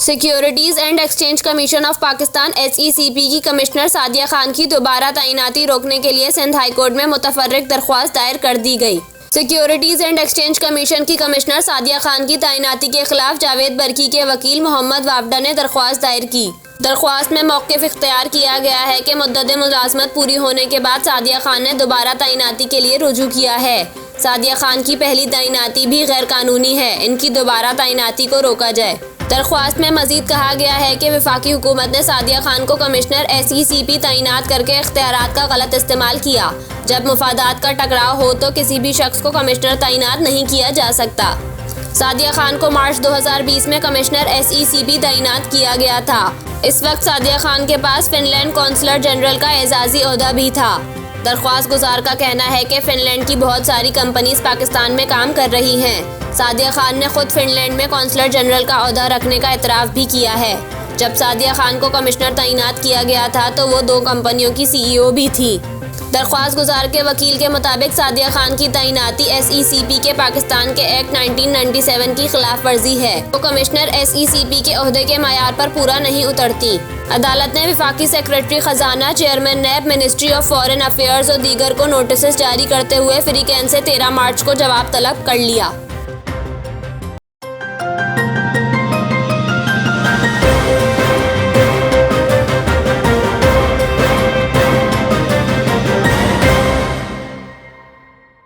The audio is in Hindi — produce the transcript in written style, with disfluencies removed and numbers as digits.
Securities and exchange commission of Pakistan SECP की कमिश्नर सादिया खान की दोबारा तैनाती रोकने के लिए सिंध हाई कोर्ट में मुतफर्रिक दरख्वास्त दायर कर दी गई। सिक्योरिटीज एंड एक्सचेंज कमीशन की कमिश्नर सादिया खान की तैनाती के खिलाफ जावेद बरकी के वकील मोहम्मद वावडा ने दरख्वास्त दायर की। दरख्वास्त में मौक़िफ़ इख्तियार किया गया है कि मुद्दत मुलाज़मत पूरी होने के बाद सादिया खान ने दोबारा तैनाती के लिए रुजू किया है। सादिया खान की पहली तैनाती भी गैर कानूनी है, इनकी दोबारा तैनाती को रोका जाए। दरख्वास्त में मजीद कहा गया है कि वफाकी हुकूमत ने सादिया खान को कमिश्नर SECP तैनात करके इख्तियारात का गलत इस्तेमाल किया। जब मुफादात का टकराव हो तो किसी भी शख्स को कमिश्नर तैनात नहीं किया जा सकता। सादिया खान को मार्च 2020 में कमिश्नर SECP तैनात किया गया था। इस वक्त सादिया खान के पास फिनलैंड कौंसलर जनरल का एजाजी ओहदा भी था। दरख्वास्त गुजार का कहना है कि फिनलैंड की बहुत सारी कंपनीज पाकिस्तान में काम कर रही हैं। सादिया खान ने खुद फिनलैंड में कौंसलर जनरल का ओहदा रखने का इतराफ़ भी किया है। जब सादिया खान को कमिश्नर तैनात किया गया था तो वो 2 कंपनियों की CEO भी थी। दरख्वास्त गुजार के वकील के मुताबिक सादिया खान की तैनाती SECP के पाकिस्तान के एक्ट 1997 की खिलाफ वर्जी है। तो कमिश्नर SECP के ओहदे के मयार पर पूरा नहीं उतरती। अदालत ने वफाकी सेक्रेटरी खजाना, चेयरमैन नैब, मिनिस्ट्री ऑफ फॉरेन अफेयर्स और दीगर को नोटिस जारी करते हुए फ्रीकैन से 13 मार्च को जवाब तलब कर लिया।